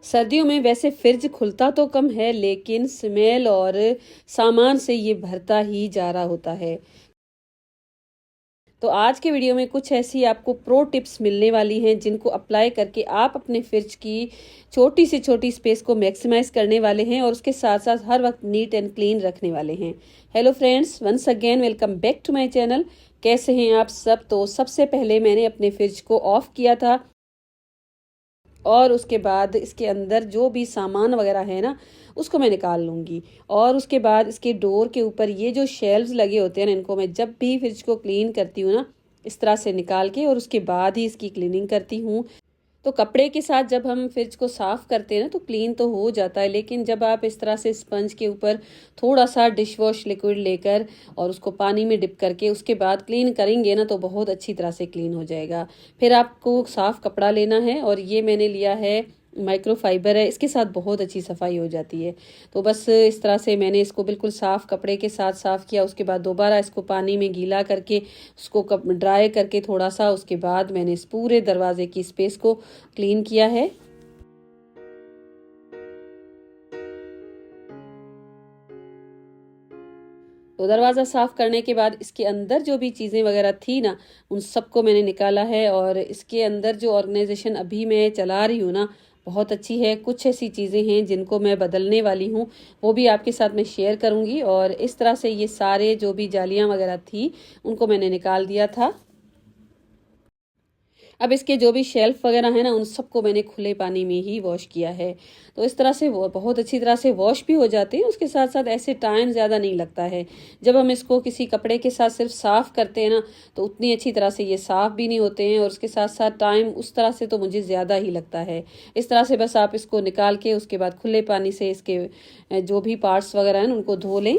सर्दियों में वैसे फ्रिज खुलता तो कम है, लेकिन स्मेल और सामान से ये भरता ही जा रहा होता है। तो आज के वीडियो में कुछ ऐसी आपको प्रो टिप्स मिलने वाली हैं जिनको अप्लाई करके आप अपने फ्रिज की छोटी से छोटी स्पेस को मैक्सिमाइज करने वाले हैं और उसके साथ साथ हर वक्त नीट एंड क्लीन रखने वाले हैं। Hello friends, once again welcome back to my channel. कैसे हैं आप सब? तो सबसे पहले मैंने अपने फ्रिज को ऑफ किया था और उसके बाद इसके अंदर जो भी सामान वगैरह है ना, उसको मैं निकाल लूँगी। और उसके बाद इसके डोर के ऊपर ये जो शेल्व्स लगे होते हैं ना, इनको मैं जब भी फ्रिज को क्लीन करती हूँ ना, इस तरह से निकाल के और उसके बाद ही इसकी क्लीनिंग करती हूँ। तो कपड़े के साथ जब हम फ्रिज को साफ करते हैं ना, तो क्लीन तो हो जाता है, लेकिन जब आप इस तरह से स्पंज के ऊपर थोड़ा सा डिश वॉश लिक्विड लेकर और उसको पानी में डिप करके उसके बाद क्लीन करेंगे ना, तो बहुत अच्छी तरह से क्लीन हो जाएगा। फिर आपको साफ कपड़ा लेना है और ये मैंने लिया है माइक्रोफाइबर है, इसके साथ बहुत अच्छी सफाई हो जाती है। तो बस इस तरह से मैंने इसको बिल्कुल साफ कपड़े के साथ साफ किया। उसके बाद दोबारा इसको पानी में गीला करके उसको ड्राई करके थोड़ा सा, उसके बाद मैंने इस पूरे दरवाजे की स्पेस को क्लीन किया है। तो दरवाज़ा साफ करने के बाद इसके अंदर जो भी चीज़ें वगैरह थी ना, उन सबको मैंने निकाला है। और इसके अंदर जो ऑर्गेनाइजेशन अभी मैं चला रही हूँ ना, बहुत अच्छी है। कुछ ऐसी चीज़ें हैं जिनको मैं बदलने वाली हूँ, वो भी आपके साथ मैं शेयर करूँगी। और इस तरह से ये सारे जो भी जालियाँ वगैरह थी, उनको मैंने निकाल दिया था। अब इसके जो भी शेल्फ वगैरह है ना, उन सबको मैंने खुले पानी में ही वॉश किया है। तो इस तरह से वो बहुत अच्छी तरह से वॉश भी हो जाते हैं। उसके साथ साथ ऐसे टाइम ज़्यादा नहीं लगता है। जब हम इसको किसी कपड़े के साथ सिर्फ साफ़ करते हैं ना, तो उतनी अच्छी तरह से ये साफ़ भी नहीं होते हैं और उसके साथ साथ टाइम उस तरह से तो मुझे ज़्यादा ही लगता है। इस तरह से बस आप इसको निकाल के उसके बाद खुले पानी से इसके जो भी पार्ट्स वगैरह हैं उनको धो लें।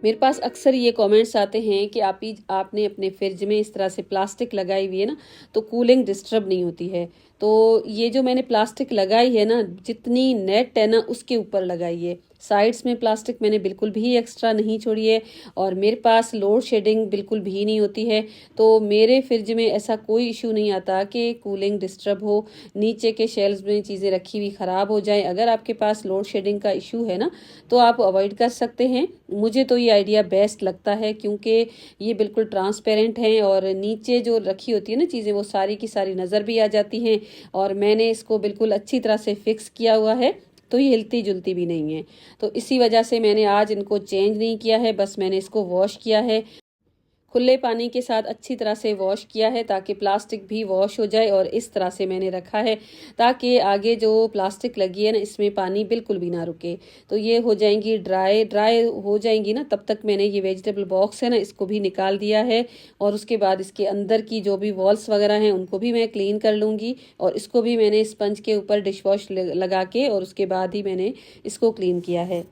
मेरे पास अक्सर ये कमेंट्स आते हैं कि आपने अपने फ्रिज में इस तरह से प्लास्टिक लगाई हुई है ना, तो कूलिंग डिस्टर्ब नहीं होती है। तो ये जो मैंने प्लास्टिक लगाई है ना, जितनी नेट है ना उसके ऊपर लगाई है। साइड्स में प्लास्टिक मैंने बिल्कुल भी एक्स्ट्रा नहीं छोड़ी है। और मेरे पास लोड शेडिंग बिल्कुल भी नहीं होती है। तो मेरे फ्रिज में ऐसा कोई इशू नहीं आता कि कूलिंग डिस्टर्ब हो, नीचे के शेल्व्स में चीज़ें रखी हुई ख़राब हो जाएं। अगर आपके पास लोड शेडिंग का इशू है ना, तो आप अवॉइड कर सकते हैं। मुझे तो ये आइडिया बेस्ट लगता है, क्योंकि ये बिल्कुल ट्रांसपेरेंट हैं और नीचे जो रखी होती है ना चीज़ें, वो सारी की सारी नज़र भी आ जाती हैं। और मैंने इसको बिल्कुल अच्छी तरह से फिक्स किया हुआ है, तो ये हिलती जुलती भी नहीं है। तो इसी वजह से मैंने आज इनको चेंज नहीं किया है, बस मैंने इसको वॉश किया है। खुले पानी के साथ अच्छी तरह से वॉश किया है ताकि प्लास्टिक भी वॉश हो जाए। और इस तरह से मैंने रखा है ताकि आगे जो प्लास्टिक लगी है ना, इसमें पानी बिल्कुल भी ना रुके। तो ये हो जाएंगी ड्राई ड्राई हो जाएंगी ना, तब तक मैंने ये वेजिटेबल बॉक्स है ना, इसको भी निकाल दिया है। और उसके बाद इसके अंदर की जो भी वॉल्स वगैरह हैं उनको भी मैं क्लीन कर लूँगी। और इसको भी मैंने स्पंज के ऊपर डिश वॉश लगा के और उसके बाद ही मैंने इसको क्लीन किया है।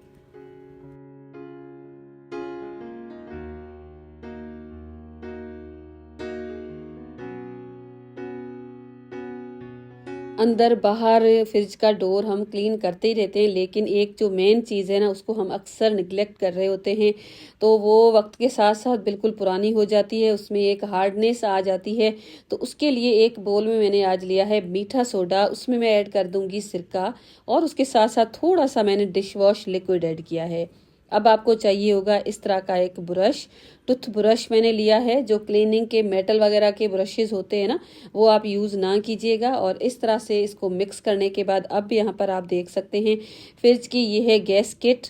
अंदर बाहर फ्रिज का डोर हम क्लीन करते ही रहते हैं, लेकिन एक जो मेन चीज़ है ना, उसको हम अक्सर निगलेक्ट कर रहे होते हैं। तो वो वक्त के साथ साथ बिल्कुल पुरानी हो जाती है, उसमें एक हार्डनेस आ जाती है। तो उसके लिए एक बोल में मैंने आज लिया है मीठा सोडा, उसमें मैं ऐड कर दूंगी सिरका। और उसके साथ साथ थोड़ा सा मैंने डिश वॉश लिक्विड ऐड किया है। अब आपको चाहिए होगा इस तरह का एक ब्रश, टूथ ब्रश मैंने लिया है। जो क्लीनिंग के मेटल वगैरह के ब्रशेज होते हैं ना, वो आप यूज़ ना कीजिएगा। और इस तरह से इसको मिक्स करने के बाद अब यहाँ पर आप देख सकते हैं फ्रिज की ये है गैस किट।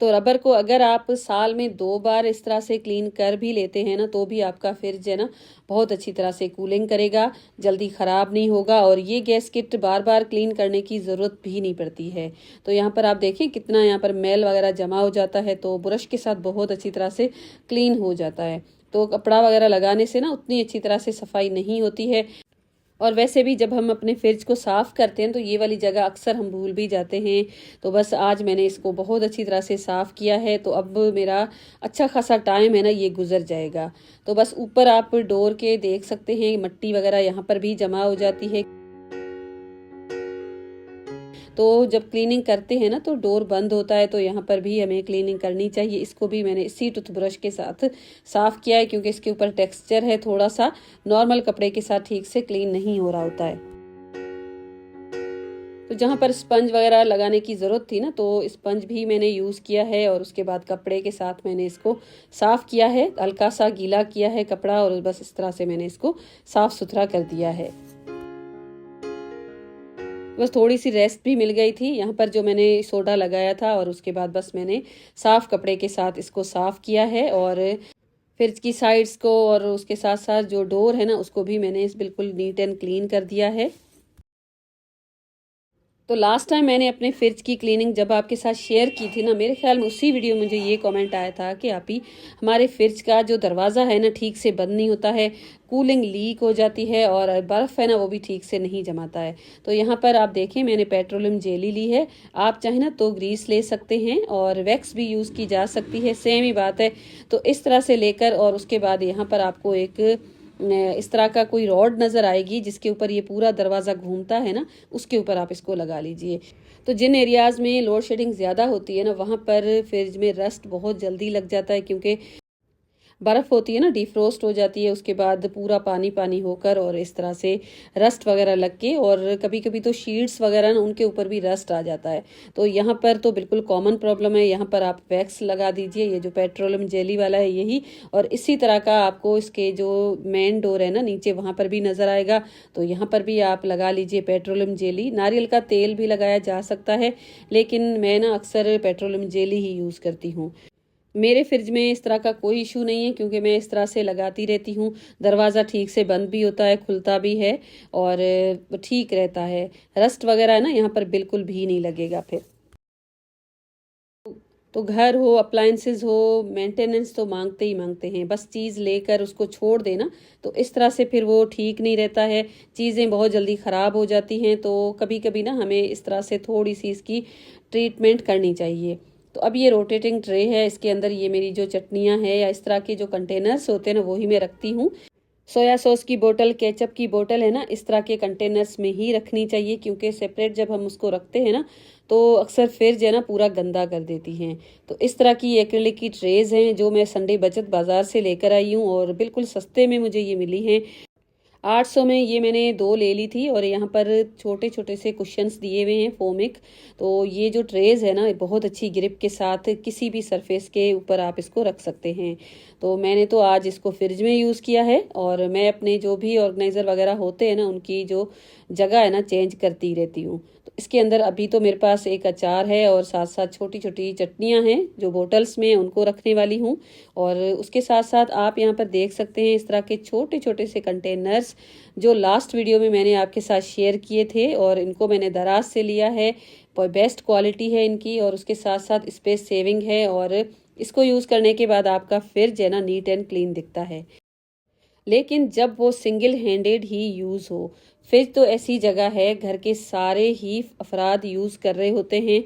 तो रबर को अगर आप साल में 2 बार इस तरह से क्लीन कर भी लेते हैं ना, तो भी आपका फ्रिज है ना बहुत अच्छी तरह से कूलिंग करेगा, जल्दी ख़राब नहीं होगा। और ये गैस किट बार बार क्लीन करने की ज़रूरत भी नहीं पड़ती है। तो यहाँ पर आप देखें कितना यहाँ पर मैल वगैरह जमा हो जाता है, तो ब्रश के साथ बहुत अच्छी तरह से क्लीन हो जाता है। तो कपड़ा वगैरह लगाने से ना उतनी अच्छी तरह से सफाई नहीं होती है। और वैसे भी जब हम अपने फ्रिज को साफ़ करते हैं, तो ये वाली जगह अक्सर हम भूल भी जाते हैं। तो बस आज मैंने इसको बहुत अच्छी तरह से साफ़ किया है। तो अब मेरा अच्छा खासा टाइम है ना, ये गुजर जाएगा। तो बस ऊपर आप डोर के देख सकते हैं, मिट्टी वगैरह यहाँ पर भी जमा हो जाती है। तो जब क्लीनिंग करते हैं ना तो डोर बंद होता है, तो यहाँ पर भी हमें क्लीनिंग करनी चाहिए। इसको भी मैंने इसी टूथब्रश के साथ साफ़ किया है, क्योंकि इसके ऊपर टेक्सचर है थोड़ा सा, नॉर्मल कपड़े के साथ ठीक से क्लीन नहीं हो रहा होता है। तो जहाँ पर स्पंज वगैरह लगाने की ज़रूरत थी ना, तो स्पंज भी मैंने यूज़ किया है और उसके बाद कपड़े के साथ मैंने इसको साफ़ किया है, हल्का सा गीला किया है कपड़ा, और बस इस तरह से मैंने इसको साफ़ सुथरा कर दिया है। बस थोड़ी सी रेस्ट भी मिल गई थी यहाँ पर, जो मैंने सोडा लगाया था, और उसके बाद बस मैंने साफ़ कपड़े के साथ इसको साफ़ किया है। और फ्रिज की साइड्स को और उसके साथ साथ जो डोर है ना, उसको भी मैंने बिल्कुल नीट एंड क्लीन कर दिया है। तो लास्ट टाइम मैंने अपने फ्रिज की क्लीनिंग जब आपके साथ शेयर की थी ना, मेरे ख्याल में उसी वीडियो में मुझे ये कमेंट आया था कि आप ही हमारे फ्रिज का जो दरवाज़ा है ना ठीक से बंद नहीं होता है, कूलिंग लीक हो जाती है, और बर्फ़ है ना वो भी ठीक से नहीं जमाता है। तो यहाँ पर आप देखें मैंने पेट्रोलियम जेली ली है, आप चाहे ना तो ग्रीस ले सकते हैं और वैक्स भी यूज़ की जा सकती है, सेम ही बात है। तो इस तरह से लेकर, और उसके बाद यहाँ पर आपको एक इस तरह का कोई रॉड नज़र आएगी जिसके ऊपर ये पूरा दरवाज़ा घूमता है ना, उसके ऊपर आप इसको लगा लीजिए। तो जिन एरियाज़ में लोड शेडिंग ज़्यादा होती है ना, वहाँ पर फ्रिज में रस्ट बहुत जल्दी लग जाता है, क्योंकि बर्फ़ होती है ना, डिफ्रोस्ट हो जाती है, उसके बाद पूरा पानी पानी होकर और इस तरह से रस्ट वगैरह लग के, और कभी कभी तो शीट्स वगैरह ना उनके ऊपर भी रस्ट आ जाता है। तो यहाँ पर तो बिल्कुल कॉमन प्रॉब्लम है। यहाँ पर आप वैक्स लगा दीजिए, ये जो पेट्रोलियम जेली वाला है यही, और इसी तरह का आपको इसके जो मेन डोर है ना नीचे, वहाँ पर भी नज़र आएगा। तो यहाँ पर भी आप लगा लीजिए पेट्रोलियम जेली। नारियल का तेल भी लगाया जा सकता है, लेकिन मैं ना अक्सर पेट्रोलियम जेली ही यूज़ करती हूँ। मेरे फ्रिज में इस तरह का कोई इशू नहीं है, क्योंकि मैं इस तरह से लगाती रहती हूँ। दरवाज़ा ठीक से बंद भी होता है, खुलता भी है, और ठीक रहता है। रस्ट वगैरह है ना यहाँ पर बिल्कुल भी नहीं लगेगा फिर। तो घर हो, अप्लायंसेस हो, मेंटेनेंस तो मांगते ही मांगते हैं। बस चीज़ लेकर उसको छोड़ देना, तो इस तरह से फिर वो ठीक नहीं रहता है, चीज़ें बहुत जल्दी ख़राब हो जाती हैं। तो कभी कभी ना हमें इस तरह से थोड़ी सी इसकी ट्रीटमेंट करनी चाहिए। तो अब ये रोटेटिंग ट्रे है, इसके अंदर ये मेरी जो चटनियाँ हैं या इस तरह के जो कंटेनर्स होते हैं ना, वही मैं रखती हूँ। सोया सॉस की बोतल, केचप की बोतल है ना, इस तरह के कंटेनर्स में ही रखनी चाहिए, क्योंकि सेपरेट जब हम उसको रखते हैं ना, तो अक्सर फिर जो है ना पूरा गंदा कर देती हैं। तो इस तरह की एक्रिलिक की ट्रेज हैं, जो मैं संडे बचत बाज़ार से लेकर आई हूँ, और बिल्कुल सस्ते में मुझे ये मिली हैं। 800 में ये मैंने 2 ले ली थी, और यहाँ पर छोटे छोटे से कुशन्स दिए हुए हैं फोमिक। तो ये जो ट्रेज है ना, बहुत अच्छी ग्रिप के साथ किसी भी सरफेस के ऊपर आप इसको रख सकते हैं। तो मैंने तो आज इसको फ्रिज में यूज़ किया है, और मैं अपने जो भी ऑर्गेनाइज़र वगैरह होते हैं ना, उनकी जो जगह है ना चेंज करती रहती हूँ। तो इसके अंदर अभी तो मेरे पास एक अचार है, और साथ साथ छोटी छोटी चटनियाँ हैं जो बोटल्स में, उनको रखने वाली हूँ। और उसके साथ साथ आप यहाँ पर देख सकते हैं इस तरह के छोटे छोटे से कंटेनर्स, जो लास्ट वीडियो में मैंने आपके साथ शेयर किए थे, और इनको मैंने दराज से लिया है। बेस्ट क्वालिटी है इनकी, और उसके साथ साथ स्पेस सेविंग है, और इसको यूज़ करने के बाद आपका फ्रिज है ना नीट एंड क्लीन दिखता है। लेकिन जब वो सिंगल हैंडेड ही यूज़ हो, फ्रिज तो ऐसी जगह है, घर के सारे ही अफराद यूज़ कर रहे होते हैं,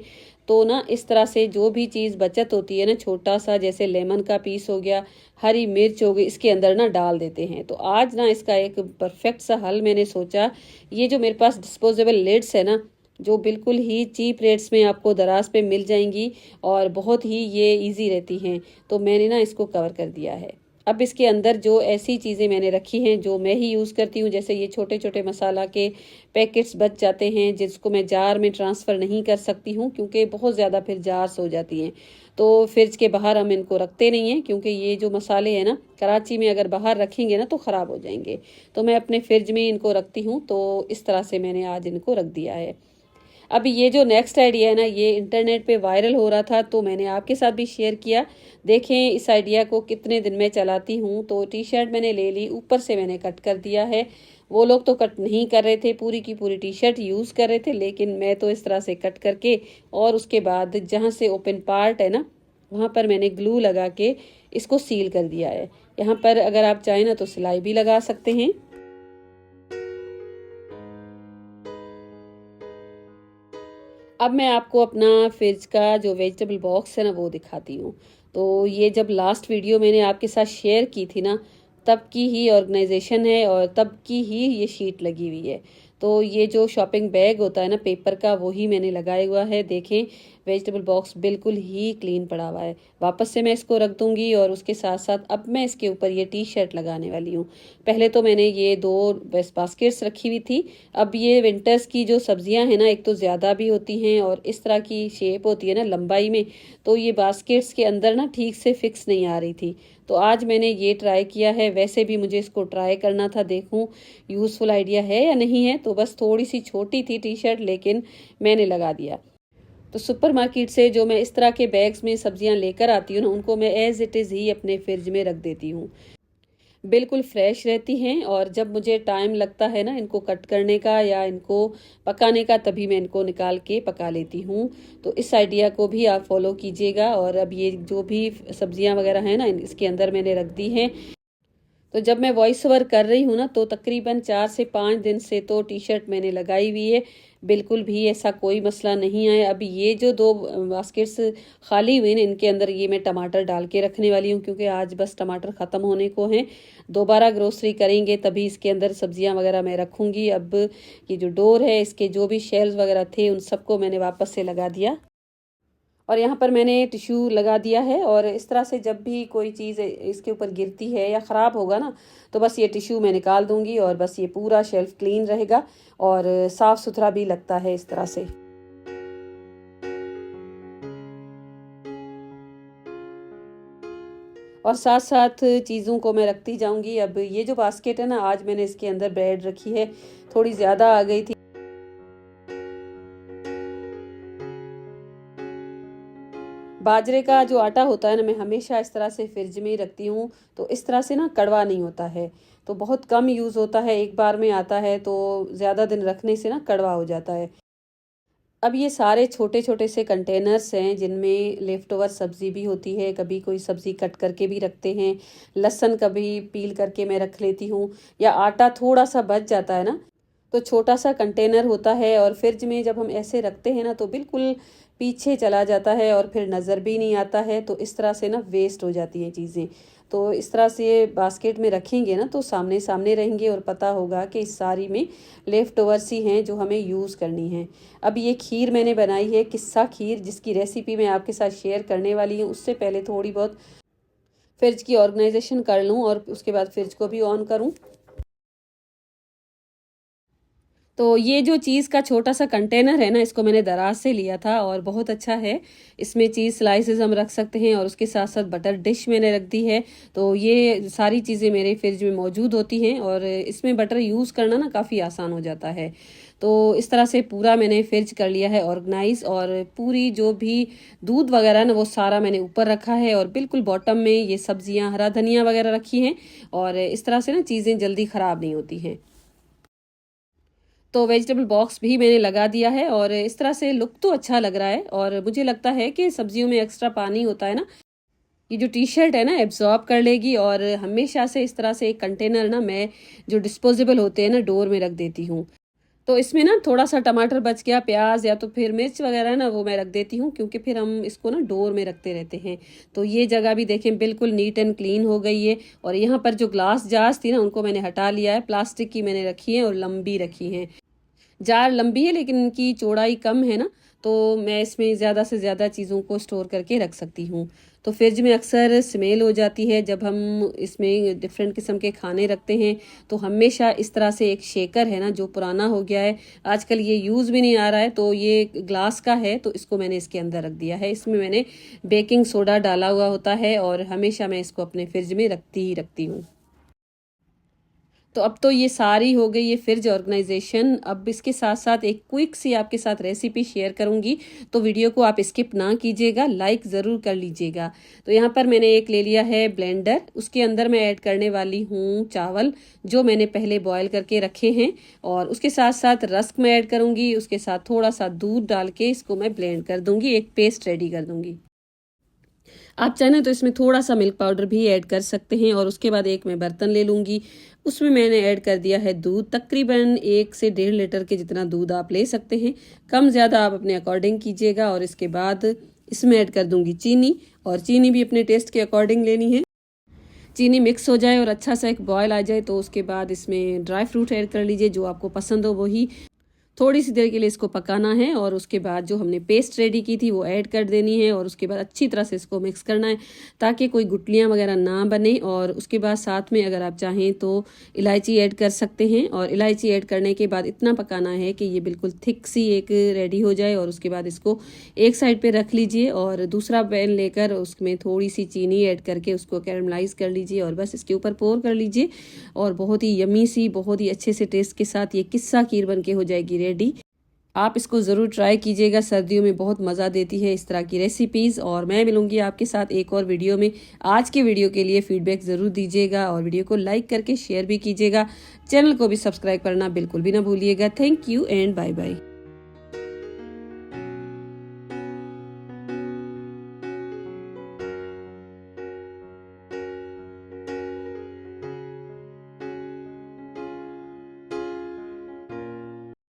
तो ना इस तरह से जो भी चीज़ बचत होती है ना, छोटा सा जैसे लेमन का पीस हो गया, हरी मिर्च हो गई, इसके अंदर ना डाल देते हैं। तो आज ना इसका एक परफेक्ट सा हल मैंने सोचा, ये जो मेरे पास डिस्पोजेबल लिड्स है ना, जो बिल्कुल ही चीप रेट्स में आपको दराज पे मिल जाएंगी, और बहुत ही ये इजी रहती हैं, तो मैंने ना इसको कवर कर दिया है। अब इसके अंदर जो ऐसी चीज़ें मैंने रखी हैं जो मैं ही यूज़ करती हूँ, जैसे ये छोटे छोटे मसाला के पैकेट्स बच जाते हैं, जिसको मैं जार में ट्रांसफ़र नहीं कर सकती हूँ, क्योंकि बहुत ज़्यादा फिर जार्स हो जाती हैं। तो फ्रिज के बाहर हम इनको रखते नहीं हैं, क्योंकि ये जो मसाले हैं ना, कराची में अगर बाहर रखेंगे ना तो ख़राब हो जाएंगे। तो मैं अपने फ्रिज में इनको रखती हूँ। तो इस तरह से मैंने आज इनको रख दिया है। अब ये जो नेक्स्ट आइडिया है ना, ये इंटरनेट पे वायरल हो रहा था, तो मैंने आपके साथ भी शेयर किया। देखें इस आइडिया को कितने दिन में चलाती हूँ। तो टी शर्ट मैंने ले ली, ऊपर से मैंने कट कर दिया है। वो लोग तो कट नहीं कर रहे थे, पूरी की पूरी टी शर्ट यूज़ कर रहे थे, लेकिन मैं तो इस तरह से कट करके, और उसके बाद जहाँ से ओपन पार्ट है ना, वहाँ पर मैंने ग्लू लगा के इसको सील कर दिया है। यहाँ पर अगर आप चाहें ना तो सिलाई भी लगा सकते हैं। अब मैं आपको अपना फ्रिज का जो वेजिटेबल बॉक्स है ना वो दिखाती हूँ। तो ये जब लास्ट वीडियो मैंने आपके साथ शेयर की थी ना, तब की ही ऑर्गेनाइजेशन है, और तब की ही ये शीट लगी हुई है। तो ये जो शॉपिंग बैग होता है ना पेपर का, वो ही मैंने लगाया हुआ है। देखें, वेजिटेबल बॉक्स बिल्कुल ही क्लीन पड़ा हुआ है। वापस से मैं इसको रख दूंगी और उसके साथ साथ अब मैं इसके ऊपर ये टी शर्ट लगाने वाली हूँ। पहले तो मैंने ये 2 वेस्ट बास्केट्स रखी हुई थी। अब ये विंटर्स की जो सब्जियां हैं ना, एक तो ज़्यादा भी होती हैं और इस तरह की शेप होती है ना लंबाई में, तो ये बास्केट्स के अंदर ना ठीक से फिक्स नहीं आ रही थी। तो आज मैंने ये ट्राई किया है। वैसे भी मुझे इसको ट्राई करना था, देखूं यूज़फुल आइडिया है या नहीं है। तो बस थोड़ी सी छोटी थी टी शर्ट, लेकिन मैंने लगा दिया। तो सुपरमार्केट से जो मैं इस तरह के बैग्स में सब्जियां लेकर आती हूँ ना, उनको मैं एज इट इज़ ही अपने फ्रिज में रख देती हूँ। बिल्कुल फ्रेश रहती हैं और जब मुझे टाइम लगता है ना इनको कट करने का या इनको पकाने का, तभी मैं इनको निकाल के पका लेती हूँ। तो इस आइडिया को भी आप फॉलो कीजिएगा। और अब ये जो भी सब्जियां वगैरह हैं ना, इसके अंदर मैंने रख दी हैं। तो जब मैं वॉइस ओवर कर रही हूँ ना, तो तकरीबन 4 से 5 दिन से तो टी शर्ट मैंने लगाई हुई है। बिल्कुल भी ऐसा कोई मसला नहीं आया। अभी ये जो 2 बास्केट्स खाली हुए ना, इनके अंदर ये मैं टमाटर डाल के रखने वाली हूँ, क्योंकि आज बस टमाटर ख़त्म होने को हैं। दोबारा ग्रोसरी करेंगे तभी इसके अंदर सब्जियां वगैरह मैं रखूँगी। अब ये जो डोर है, इसके जो भी शेल्स वगैरह थे, उन सबको मैंने वापस से लगा दिया। और यहाँ पर मैंने टिश्यू लगा दिया है। और इस तरह से जब भी कोई चीज़ इसके ऊपर गिरती है या ख़राब होगा ना, तो बस ये टिश्यू मैं निकाल दूंगी और बस ये पूरा शेल्फ क्लीन रहेगा और साफ़ सुथरा भी लगता है इस तरह से। और साथ साथ चीज़ों को मैं रखती जाऊंगी। अब ये जो बास्केट है ना, आज मैंने इसके अंदर ब्रेड रखी है, थोड़ी ज़्यादा आ गई थी। बाजरे का जो आटा होता है ना, मैं हमेशा इस तरह से फ्रिज में ही रखती हूँ। तो इस तरह से ना कड़वा नहीं होता है, तो बहुत कम यूज़ होता है, एक बार में आता है, तो ज़्यादा दिन रखने से ना कड़वा हो जाता है। अब ये सारे छोटे छोटे से कंटेनर्स हैं जिनमें लेफ्ट ओवर सब्ज़ी भी होती है। कभी कोई सब्ज़ी कट करके भी रखते हैं, लहसुन कभी पील करके मैं रख लेती हूँ, या आटा थोड़ा सा बच जाता है ना, तो छोटा सा कंटेनर होता है। और फ्रिज में जब हम ऐसे रखते हैं ना, तो बिल्कुल पीछे चला जाता है और फिर नज़र भी नहीं आता है। तो इस तरह से ना वेस्ट हो जाती हैं चीज़ें। तो इस तरह से बास्केट में रखेंगे ना, तो सामने सामने रहेंगे और पता होगा कि इस सारी में लेफ़्ट ओवर्स ही हैं जो हमें यूज़ करनी है। अब ये खीर मैंने बनाई है, किस्सा खीर, जिसकी रेसिपी मैं आपके साथ शेयर करने वाली हूँ। उससे पहले थोड़ी बहुत फ्रिज की ऑर्गेनाइजेशन कर लूँ और उसके बाद फ्रिज को भी ऑन करूँ। तो ये जो चीज़ का छोटा सा कंटेनर है ना, इसको मैंने दराज से लिया था और बहुत अच्छा है। इसमें चीज़ स्लाइसेस हम रख सकते हैं और उसके साथ साथ बटर डिश मैंने रख दी है। तो ये सारी चीज़ें मेरे फ्रिज में मौजूद होती हैं और इसमें बटर यूज़ करना ना काफ़ी आसान हो जाता है। तो इस तरह से पूरा मैंने फ्रिज कर लिया है ऑर्गेनाइज। और पूरी जो भी दूध वगैरह ना, वो सारा मैंने ऊपर रखा है और बिल्कुल बॉटम में ये सब्जियां, हरा धनिया वगैरह रखी हैं। और इस तरह से ना चीज़ें जल्दी ख़राब नहीं होती हैं। तो वेजिटेबल बॉक्स भी मैंने लगा दिया है और इस तरह से लुक तो अच्छा लग रहा है। और मुझे लगता है कि सब्जियों में एक्स्ट्रा पानी होता है ना, ये जो टी शर्ट है ना एब्जॉर्ब कर लेगी। और हमेशा से इस तरह से एक कंटेनर ना मैं जो डिस्पोजेबल होते हैं ना, डोर में रख देती हूँ। तो इसमें ना थोड़ा सा टमाटर बच गया, प्याज या तो फिर मिर्च वगैरह ना, वो मैं रख देती हूँ, क्योंकि फिर हम इसको ना डोर में रखते रहते हैं। तो ये जगह भी देखें बिल्कुल नीट एंड क्लीन हो गई है। और यहाँ पर जो ग्लास जार्स थी ना, उनको मैंने हटा लिया है, प्लास्टिक की मैंने रखी है और लंबी रखी हैं। जार लंबी है लेकिन इनकी चौड़ाई कम है ना, तो मैं इसमें ज़्यादा से ज़्यादा चीज़ों को स्टोर करके रख सकती हूँ। तो फ्रिज में अक्सर स्मेल हो जाती है जब हम इसमें डिफरेंट किस्म के खाने रखते हैं। तो हमेशा इस तरह से एक शेकर है ना, जो पुराना हो गया है, आजकल ये यूज़ भी नहीं आ रहा है, तो ये ग्लास का है, तो इसको मैंने इसके अंदर रख दिया है। इसमें मैंने बेकिंग सोडा डाला हुआ होता है और हमेशा मैं इसको अपने फ्रिज में रखती ही रखती हूँ। तो अब तो ये सारी हो गई ये फ्रिज ऑर्गेनाइजेशन। अब इसके साथ साथ एक क्विक सी आपके साथ रेसिपी शेयर करूंगी, तो वीडियो को आप स्किप ना कीजिएगा, लाइक ज़रूर कर लीजिएगा। तो यहाँ पर मैंने एक ले लिया है ब्लेंडर, उसके अंदर मैं ऐड करने वाली हूँ चावल जो मैंने पहले बॉयल करके रखे हैं। और उसके साथ साथ रस्क मैं ऐड करूँगी, उसके साथ थोड़ा सा दूध डाल के इसको मैं ब्लेंड कर दूँगी, एक पेस्ट रेडी कर दूँगी। आप चाहें तो इसमें थोड़ा सा मिल्क पाउडर भी ऐड कर सकते हैं। और उसके बाद एक मैं बर्तन ले लूँगी, उसमें मैंने ऐड कर दिया है दूध, तकरीबन 1 से 1.5 लीटर के जितना दूध आप ले सकते हैं, कम ज़्यादा आप अपने अकॉर्डिंग कीजिएगा। और इसके बाद इसमें ऐड कर दूँगी चीनी, और चीनी भी अपने टेस्ट के अकॉर्डिंग लेनी है। चीनी मिक्स हो जाए और अच्छा सा एक बॉयल आ जाए तो उसके बाद इसमें ड्राई फ्रूट ऐड कर लीजिए, जो आपको पसंद हो वही। थोड़ी सी देर के लिए इसको पकाना है और उसके बाद जो हमने पेस्ट रेडी की थी वो ऐड कर देनी है और उसके बाद अच्छी तरह से इसको मिक्स करना है ताकि कोई गुठलियाँ वगैरह ना बने। और उसके बाद साथ में अगर आप चाहें तो इलायची ऐड कर सकते हैं और इलायची ऐड करने के बाद इतना पकाना है कि ये बिल्कुल थिक सी एक रेडी हो जाए। और उसके बाद इसको एक साइड पे रख लीजिए और दूसरा पैन लेकर उसमें थोड़ी सी चीनी ऐड करके उसको कैरमलाइज कर लीजिए और बस इसके ऊपर पोर कर लीजिए और बहुत ही यमी सी, बहुत ही अच्छे से टेस्ट के साथ ये किस्सा खीर बन के हो जाएगी रेडी। आप इसको ज़रूर ट्राई कीजिएगा, सर्दियों में बहुत मज़ा देती है इस तरह की रेसिपीज़। और मैं मिलूंगी आपके साथ एक और वीडियो में। आज के वीडियो के लिए फीडबैक ज़रूर दीजिएगा और वीडियो को लाइक करके शेयर भी कीजिएगा। चैनल को भी सब्सक्राइब करना बिल्कुल भी ना भूलिएगा। Thank you and bye bye.